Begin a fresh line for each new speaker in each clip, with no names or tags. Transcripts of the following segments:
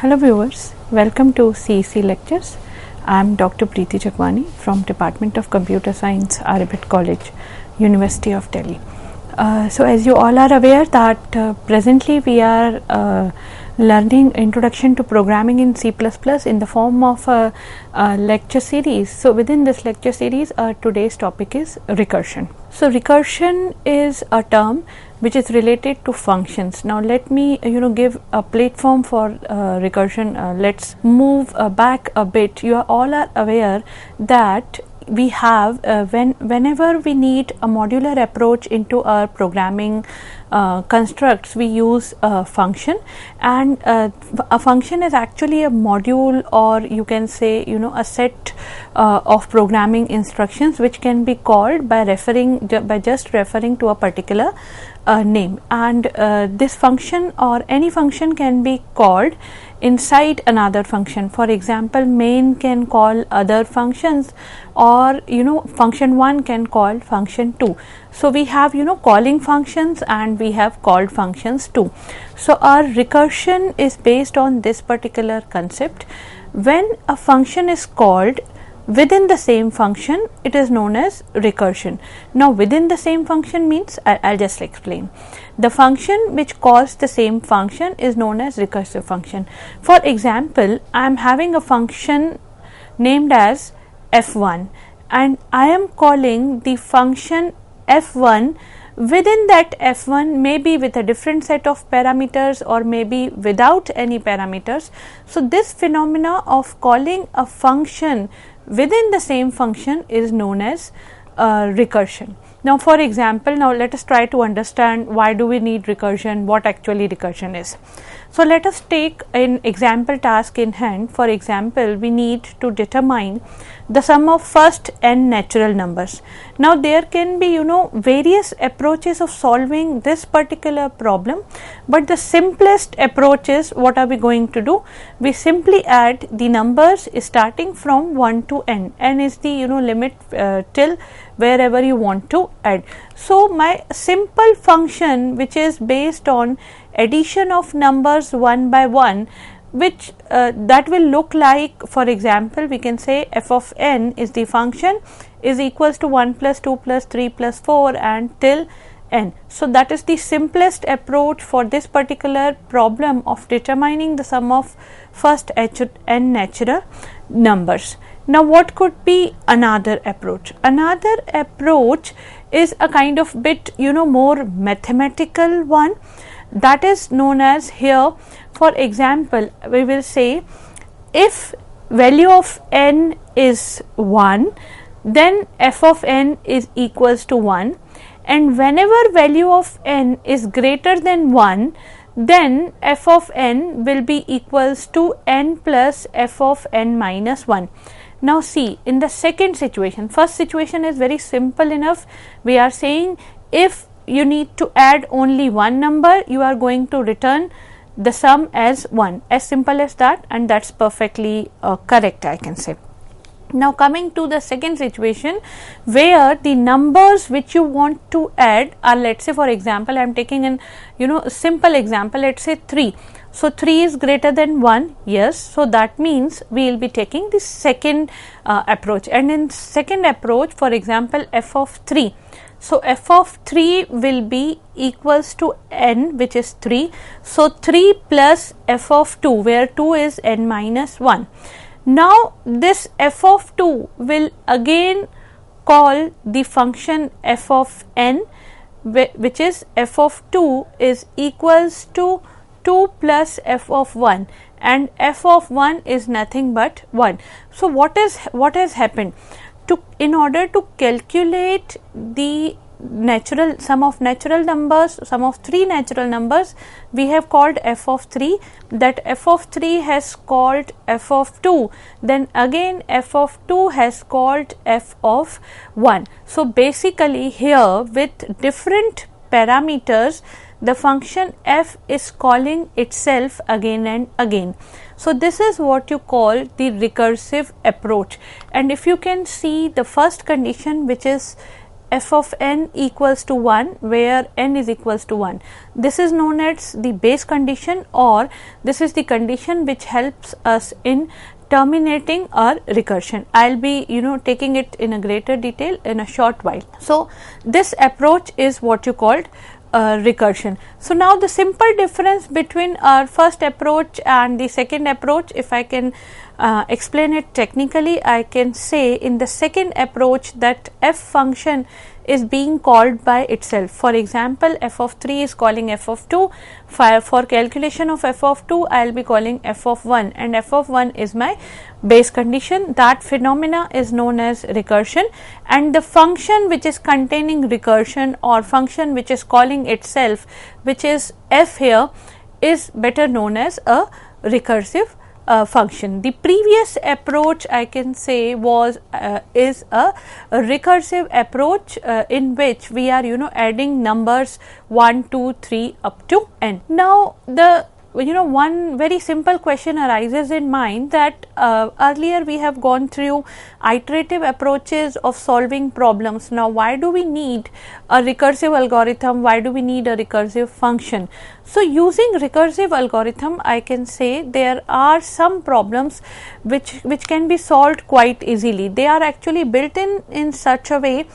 Hello viewers, welcome to CEC lectures. I am Dr. Preeti Chakwani from Department of Computer Science, Aribit College, University of Delhi. So as you all are aware that presently we are learning Introduction to Programming in C++ in the form of a lecture series. So within this lecture series today's topic is recursion. So recursion is a term which is related to functions. Now let me give a platform for recursion. Let's move back a bit. You all are aware that we have whenever we need a modular approach into our programming constructs, we use a function, and a function is actually a module, or you can say a set of programming instructions which can be called by just referring to a particular name, and this function or any function can be called inside another function. For example, main can call other functions, or function 1 can call function 2. So we have calling functions and we have called functions too. So our recursion is based on this particular concept. When a function is called within the same function, it is known as recursion. Now within the same function means, I'll just explain. The function which calls the same function is known as recursive function. For example, I am having a function named as f1 and I am calling the function f1. Within that f1, maybe with a different set of parameters or maybe without any parameters. So this phenomena of calling a function within the same function is known as recursion. Now for example, now let us try to understand why do we need recursion, what actually recursion is. So let us take an example task in hand. For example, we need to determine the sum of first n natural numbers. Now there can be various approaches of solving this particular problem, but the simplest approach is, what are we going to do? We simply add the numbers starting from 1 to n. N is the limit till wherever you want to add. So my simple function which is based on addition of numbers one by one, which that will look like, for example, we can say f of n is the function is equals to 1 plus 2 plus 3 plus 4 and till n. So that is the simplest approach for this particular problem of determining the sum of first n natural numbers. Now what could be another approach? Another approach is a kind of bit more mathematical one, that is known as, here for example we will say if value of n is 1, then f of n is equals to 1, and whenever value of n is greater than 1, then f of n will be equals to n plus f of n minus 1. Now see, in the second situation, first situation is very simple enough. We are saying if you need to add only one number, you are going to return the sum as 1, as simple as that, and that's perfectly correct, I can say. Now coming to the second situation, where the numbers which you want to add are, let's say for example, I am taking an simple example, let's say 3. So 3 is greater than 1, yes, so that means we will be taking the second approach, and in second approach, for example, f of 3. So f of 3 will be equals to n, which is 3. So 3 plus f of 2, where 2 is n minus 1. Now this f of 2 will again call the function f of n, which is f of 2 is equals to 2 plus f of 1, and f of 1 is nothing but 1. So what has happened? In order to calculate the sum of natural numbers, sum of 3 natural numbers, we have called f of 3, that f of 3 has called f of 2, then again f of 2 has called f of 1. So basically here with different parameters, the function f is calling itself again and again. So this is what you call the recursive approach, and if you can see the first condition, which is f of n equals to 1 where n is equals to 1. This is known as the base condition, or this is the condition which helps us in terminating our recursion. I will be taking it in a greater detail in a short while. So, this approach is what you called recursion. So, now the simple difference between our first approach and the second approach, if I can explain it technically, I can say in the second approach that f function is being called by itself. For example, f of 3 is calling f of 2. For calculation of f of 2, I will be calling f of 1, and f of 1 is my base condition. That phenomena is known as recursion, and the function which is containing recursion or function which is calling itself, which is f here, is better known as a recursive function. The previous approach I can say was is a recursive approach in which we are adding numbers 1, 2, 3 up to n. Now, the one very simple question arises in mind that earlier we have gone through iterative approaches of solving problems. Now, why do we need a recursive algorithm? Why do we need a recursive function? So, using recursive algorithm, I can say there are some problems which can be solved quite easily. They are actually built in such a way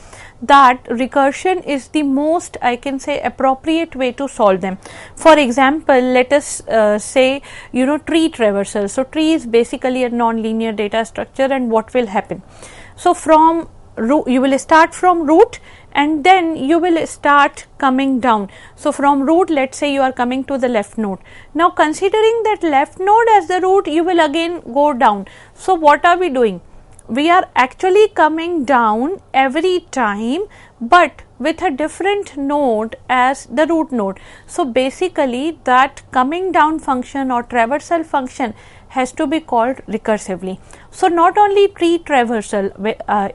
that recursion is the most, I can say, appropriate way to solve them. For example, let us say tree traversal. So, tree is basically a non-linear data structure, and what will happen? So, from root, you will start from root and then you will start coming down. So, from root, let us say you are coming to the left node. Now, considering that left node as the root, you will again go down. So, what are we doing? We are actually coming down every time, but with a different node as the root node. So, basically that coming down function or traversal function has to be called recursively. So, not only tree traversal,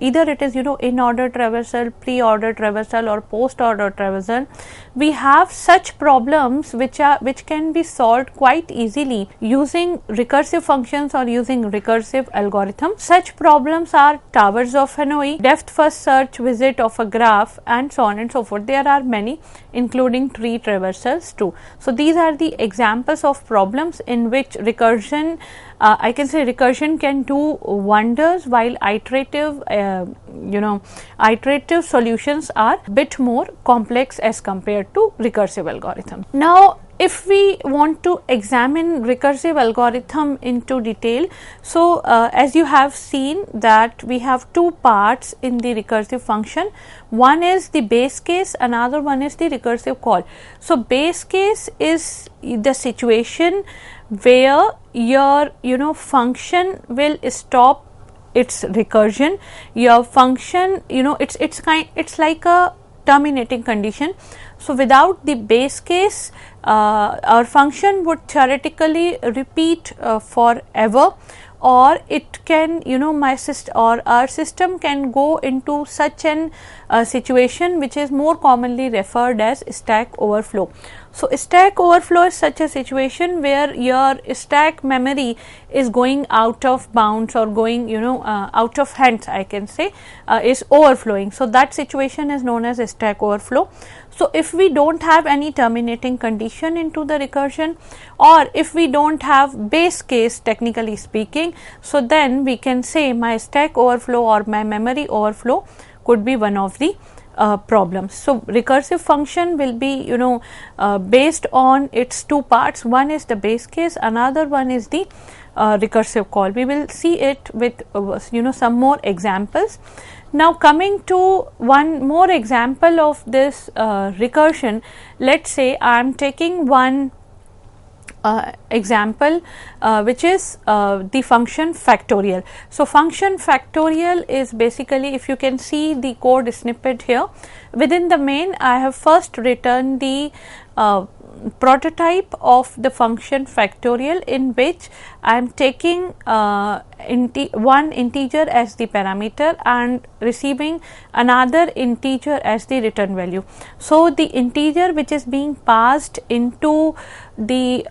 either it is in order traversal, pre-order traversal or post-order traversal, we have such problems which can be solved quite easily using recursive functions or using recursive algorithms. Such problems are towers of Hanoi, depth first search visit of a graph, and so on and so forth. There are many, including tree traversals too. So, these are the examples of problems in which recursion, I can say recursion can do wonders, while iterative iterative solutions are bit more complex as compared to recursive algorithm. Now, if we want to examine recursive algorithm into detail, so as you have seen that we have two parts in the recursive function. One is the base case, another one is the recursive call. So, base case is the situation where your function will stop its recursion. Your function it's like a terminating condition. So, without the base case, our function would theoretically repeat forever, or it can our system can go into such an situation which is more commonly referred as stack overflow. So, stack overflow is such a situation where your stack memory is going out of bounds or going out of hands, I can say, is overflowing. So, that situation is known as stack overflow. So, if we do not have any terminating condition into the recursion, or if we do not have base case technically speaking, so then we can say my stack overflow or my memory overflow could be one of the problems. So, recursive function will be based on its two parts. One is the base case, another one is the recursive call. We will see it with some more examples. Now, coming to one more example of this recursion, let us say I am taking one example which is the function factorial. So, function factorial is basically, if you can see the code snippet here, within the main I have first written the prototype of the function factorial, in which I am taking one integer as the parameter and receiving another integer as the return value. So, the integer which is being passed into the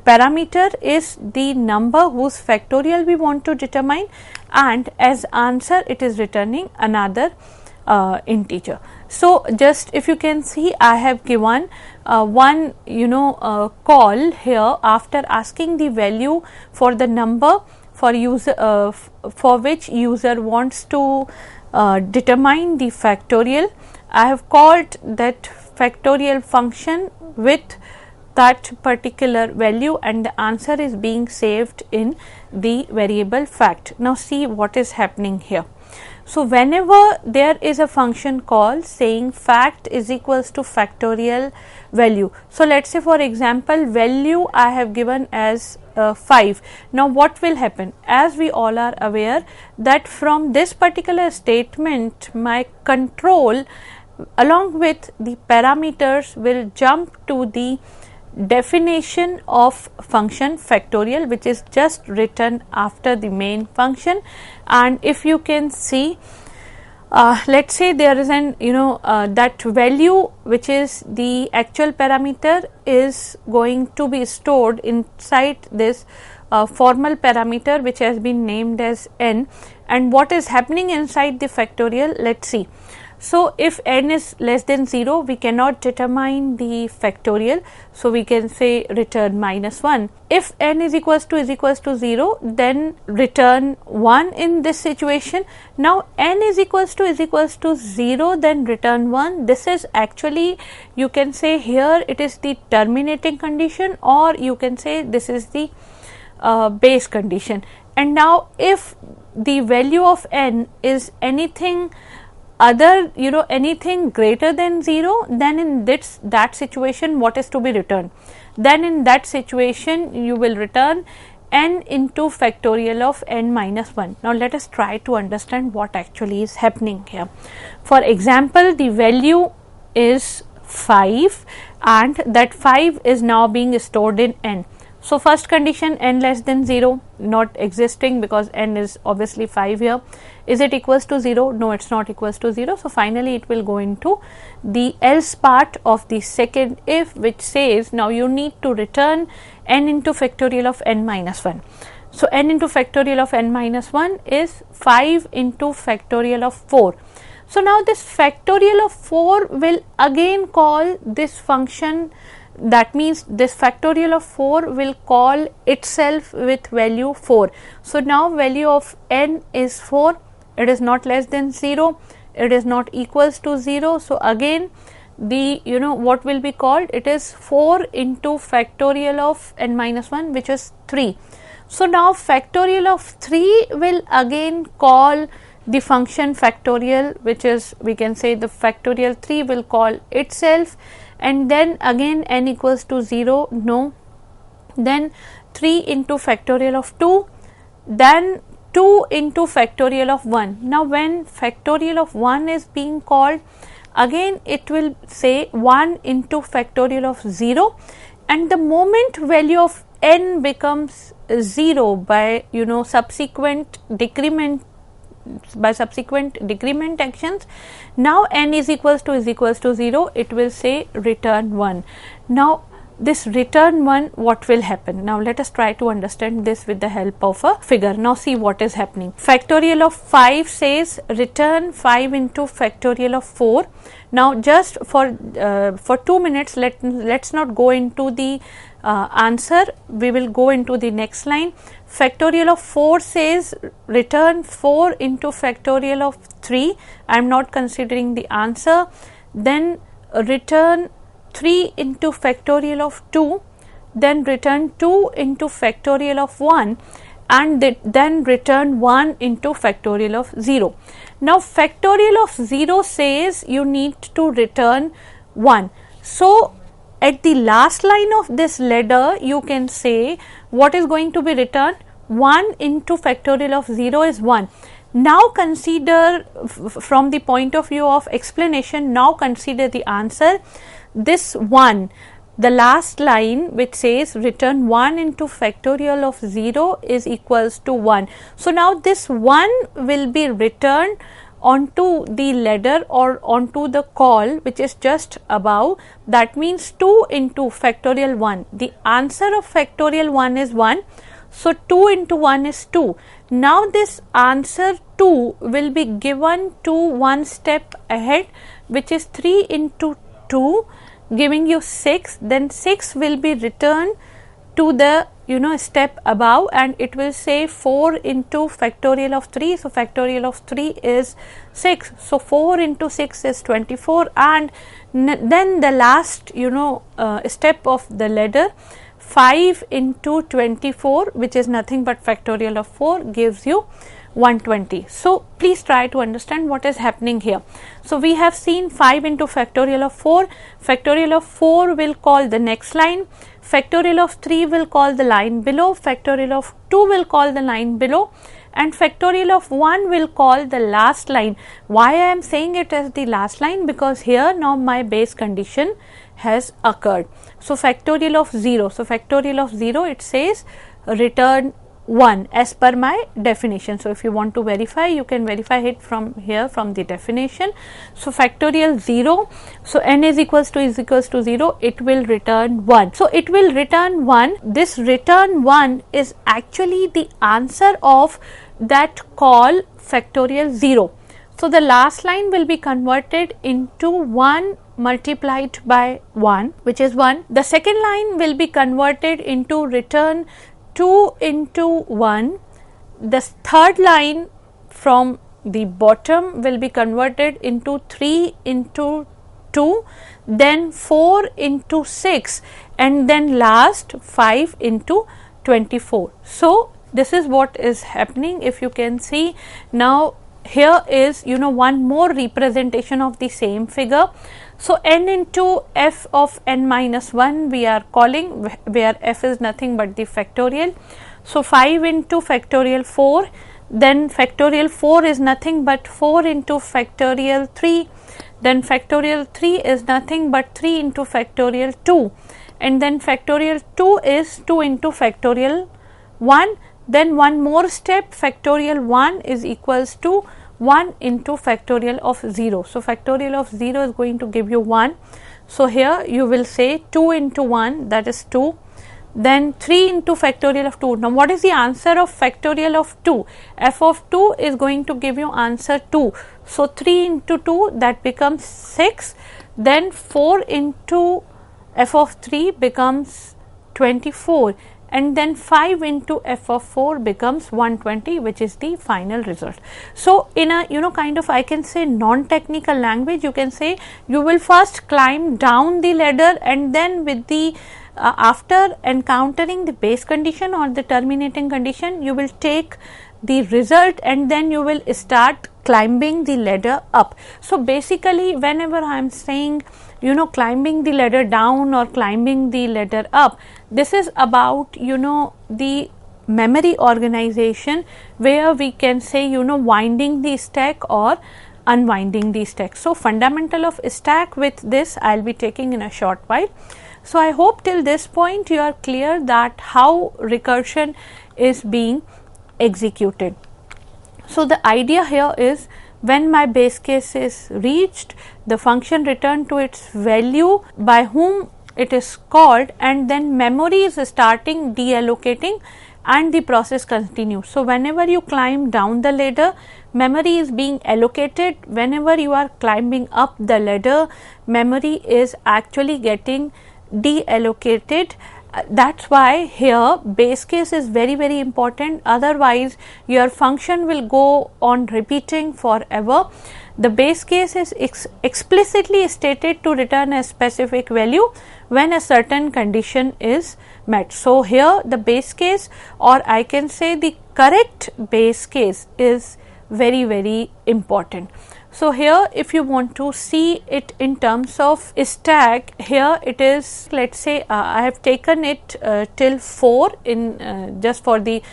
parameter is the number whose factorial we want to determine, and as answer it is returning another integer. So just if you can see, I have given one call here after asking the value for the number for user for which user wants to determine the factorial. I have called that factorial function with that particular value, and the answer is being saved in the variable fact. Now see what is happening here. So whenever there is a function call saying fact is equals to factorial value, so let us say for example value I have given as 5. Now what will happen? As we all are aware that from this particular statement my control along with the parameters will jump to the definition of function factorial, which is just written after the main function. And if you can see, let us say there is an that value which is the actual parameter is going to be stored inside this formal parameter which has been named as n. And what is happening inside the factorial, let us see. So if n is less than 0, we cannot determine the factorial, so we can say return -1. If n is equals to 0, then return 1 in this situation. Now n is equals to 0, then return 1. This is actually, you can say here it is the terminating condition, or you can say this is the base condition. And now if the value of n is anything other, anything greater than 0, then in that situation what is to be returned? Then in that situation you will return n into factorial of n minus 1. Now let us try to understand what actually is happening here. For example, the value is 5 and that 5 is now being stored in n. So first condition, n less than 0, not existing because n is obviously 5 here. Is it equals to 0? No, it is not equals to 0. So finally it will go into the else part of the second if, which says now you need to return n into factorial of n minus 1. So n into factorial of n minus 1 is 5 into factorial of 4. So now this factorial of 4 will again call this function. That means this factorial of 4 will call itself with value 4. So now value of n is 4, it is not less than 0, it is not equals to 0. So again the what will be called, it is 4 into factorial of n minus 1, which is 3. So now factorial of 3 will again call the function factorial, which is, we can say the factorial 3 will call itself. And then again n equals to 0, no, then 3 into factorial of 2, then 2 into factorial of 1. Now when factorial of 1 is being called, again it will say 1 into factorial of 0, and the moment value of n becomes 0 by subsequent decrement actions, now n is equals to 0, it will say return 1. Now this return 1, what will happen? Now let us try to understand this with the help of a figure. Now see what is happening. Factorial of 5 says return 5 into factorial of 4. Now just for 2 minutes let's not go into the answer, we will go into the next line. Factorial of 4 says return 4 into factorial of 3. I am not considering the answer. Then return 3 into factorial of 2, then return 2 into factorial of 1, and then return 1 into factorial of 0. Now factorial of 0 says you need to return 1. So at the last line of this ladder you can say what is going to be returned? 1 into factorial of 0 is 1. Now consider from the point of view of explanation, now consider the answer. This 1, the last line which says return 1 into factorial of 0 is equals to 1. So now this 1 will be returned onto the ladder or onto the call which is just above. That means 2 into factorial 1. The answer of factorial 1 is 1. So 2 into 1 is 2. Now this answer 2 will be given to one step ahead, which is 3 into 2 giving you 6. Then 6 will be returned to the step above, and it will say 4 into factorial of 3. So factorial of 3 is 6. So 4 into 6 is 24, and then the last step of the ladder, 5 into 24, which is nothing but factorial of 4, gives you 120. So please try to understand what is happening here. So we have seen 5 into factorial of 4. Factorial of 4 will call the next line. Factorial of 3 will call the line below. Factorial of 2 will call the line below, and factorial of 1 will call the last line. Why I am saying it as the last line? Because here now my base condition has occurred. So factorial of 0. So factorial of 0, it says return 1 as per my definition. So if you want to verify, you can verify it from here, from the definition. So factorial 0, so n is equals to 0, it will return 1. So it will return 1. This return 1 is actually the answer of that call factorial 0. So the last line will be converted into 1 multiplied by 1, which is 1. The second line will be converted into return 2 into 1. The third line from the bottom will be converted into 3 into 2, then 4 into 6, and then last 5 into 24. So this is what is happening. If you can see, now here is one more representation of the same figure. So n into f of n minus 1 we are calling, where f is nothing but the factorial. So 5 into factorial 4, then factorial 4 is nothing but 4 into factorial 3, then factorial 3 is nothing but 3 into factorial 2, and then factorial 2 is 2 into factorial 1. Then one more step, factorial 1 is equals to 1 into factorial of 0. So factorial of 0 is going to give you 1. So here you will say 2 into 1, that is 2, then 3 into factorial of 2. Now what is the answer of factorial of 2? F of 2 is going to give you answer 2. So 3 into 2, that becomes 6, then 4 into f of 3 becomes 24, and then 5 into f of 4 becomes 120, which is the final result. So in a kind of, I can say, non-technical language, you can say you will first climb down the ladder, and then with the after encountering the base condition or the terminating condition, you will take the result, and then you will start climbing the ladder up. So basically, whenever I am saying climbing the ladder down or climbing the ladder up, this is about the memory organization, where we can say winding the stack or unwinding the stack. So fundamental of stack, with this I will be taking in a short while. So I hope till this point you are clear that how recursion is being executed. So the idea here is, when my base case is reached, the function return to its value by whom it is called, and then memory is starting deallocating and the process continues. So whenever you climb down the ladder, memory is being allocated. Whenever you are climbing up the ladder, memory is actually getting deallocated. That's why here base case is very, very important. Otherwise your function will go on repeating forever. The base case is explicitly stated to return a specific value when a certain condition is met. So here the base case, or I can say the correct base case, is very, very important. So here if you want to see it in terms of stack, here it is, let us say I have taken it till 4 in just for the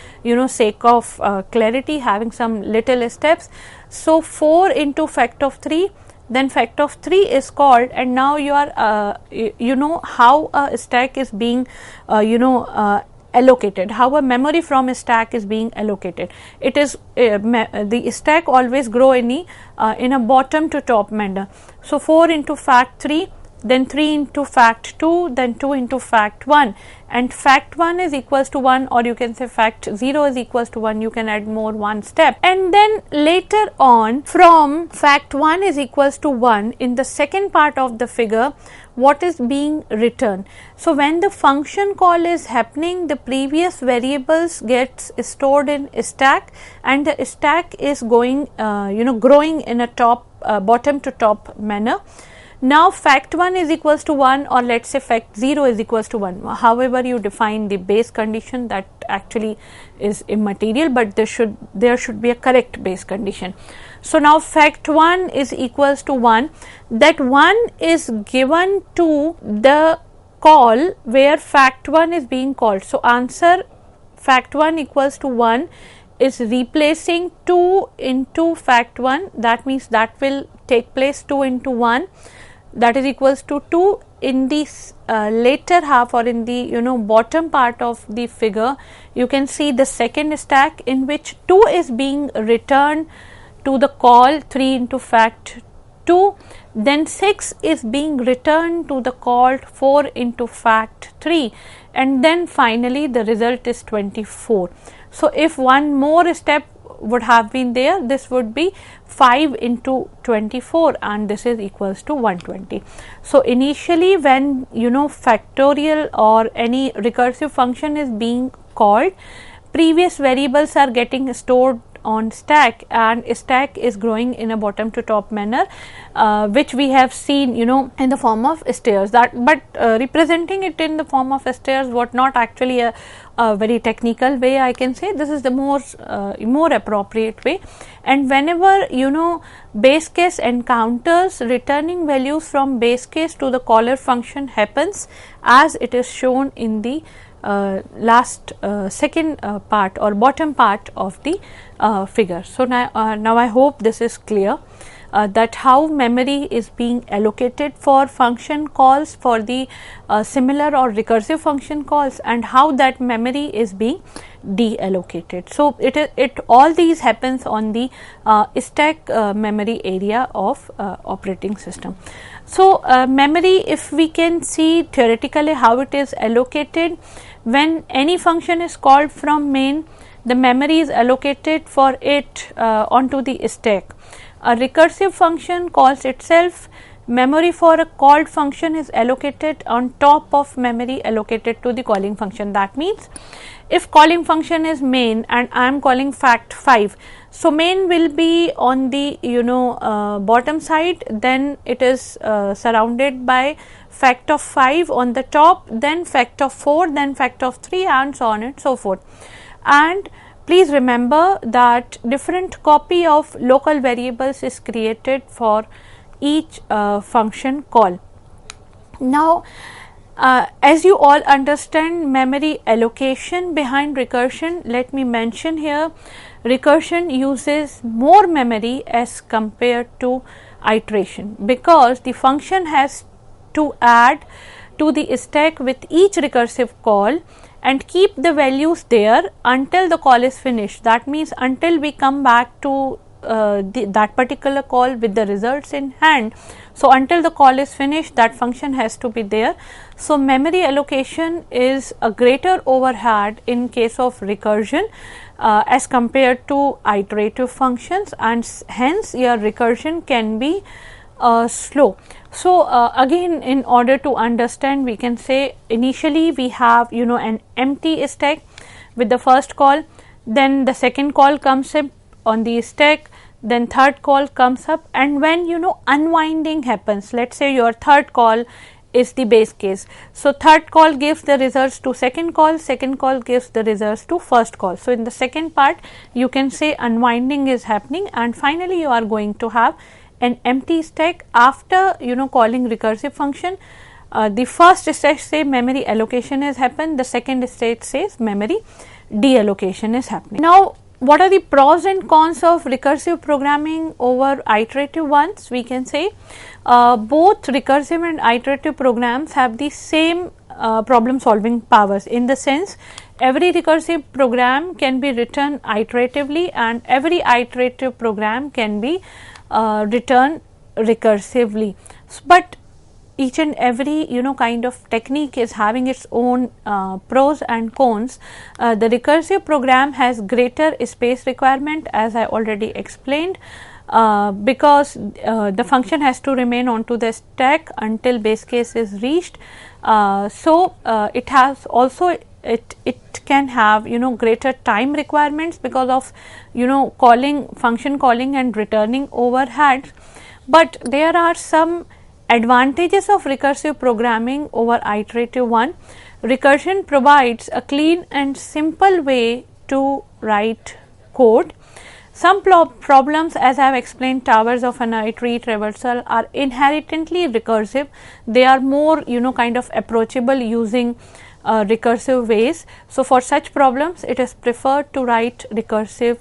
sake of clarity, having some little steps. So 4 into fact of 3, then fact of 3 is called, and now you are how a stack is being allocated, how a memory from a stack is being allocated. It is the stack always grow in a bottom to top manner. So 4 into fact 3, then 3 into fact 2, then 2 into fact 1, and fact 1 is equals to 1, or you can say fact 0 is equals to 1, you can add more one step. And then later on, from fact 1 is equals to 1, in the second part of the figure, what is being returned. So when the function call is happening, the previous variables gets stored in stack, and the stack is going growing in a bottom to top manner. Now fact 1 is equals to 1, or let us say fact 0 is equals to 1, however you define the base condition, that actually is immaterial, but there should be a correct base condition. So now fact 1 is equals to 1, that 1 is given to the call where fact 1 is being called. So answer fact 1 equals to 1 is replacing 2 into fact 1, that means that will take place 2 into 1, that is equals to 2. In the later half, or in the bottom part of the figure, you can see the second stack in which 2 is being returned to the call 3 into fact 2, then 6 is being returned to the called 4 into fact 3, and then finally the result is 24. So if one more step would have been there, this would be 5 into 24, and this is equals to 120. So initially when factorial or any recursive function is being called, previous variables are getting stored on stack, and stack is growing in a bottom to top manner, which we have seen in the form of stairs, but representing it in the form of stairs was not actually a very technical way, I can say. This is the more appropriate way. And whenever base case encounters returning values from base case to the caller function happens, as it is shown in the last second part or bottom part of the figure. So now I hope this is clear, that how memory is being allocated for function calls, for the similar or recursive function calls, and how that memory is being deallocated. So it all these happens on the stack memory area of operating system. So memory, if we can see theoretically how it is allocated, when any function is called from main, the memory is allocated for it onto the stack. A recursive function calls itself, memory for a called function is allocated on top of memory allocated to the calling function. That means if calling function is main and I am calling fact 5, so main will be on the bottom side, then it is surrounded by fact of 5 on the top, then fact of 4, then fact of 3, and so on and so forth. And please remember that different copy of local variables is created for each function call. Now as you all understand memory allocation behind recursion, let me mention here, recursion uses more memory as compared to iteration, because the function has to add to the stack with each recursive call and keep the values there until the call is finished. That means until we come back to that particular call with the results in hand. So until the call is finished, that function has to be there. So memory allocation is a greater overhead in case of recursion as compared to iterative functions, and hence your recursion can be slow. So again, in order to understand, we can say initially we have an empty stack with the first call, then the second call comes up on the stack, then third call comes up, and when unwinding happens, let us say your third call is the base case. So third call gives the results to second call gives the results to first call. So in the second part you can say unwinding is happening, and finally you are going to have an empty stack after calling recursive function. The first stage say memory allocation has happened, the second stage says memory deallocation is happening. Now what are the pros and cons of recursive programming over iterative ones? We can say both recursive and iterative programs have the same problem solving powers, in the sense every recursive program can be written iteratively and every iterative program can be written recursively. But each and every kind of technique is having its own pros and cons. The recursive program has greater space requirement, as I already explained, because the function has to remain onto the stack until base case is reached. So it has also it can have greater time requirements because of calling function calling and returning overheads. But there are some advantages of recursive programming over iterative one. Recursion provides a clean and simple way to write code. Some problems, as I have explained, towers of an iterate traversal are inherently recursive. They are more kind of approachable using recursive ways. So, for such problems it is preferred to write recursive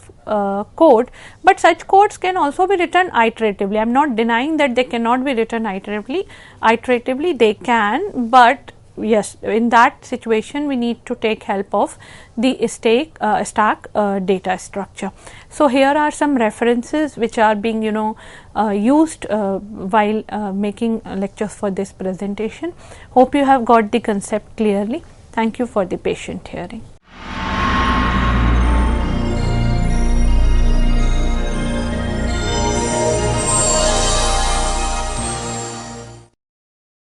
code, but such codes can also be written iteratively. I am not denying that they cannot be written iteratively they can, but yes, in that situation we need to take help of the stack data structure. So, here are some references which are being used while making lectures for this presentation. Hope you have got the concept clearly. Thank you for the patient hearing.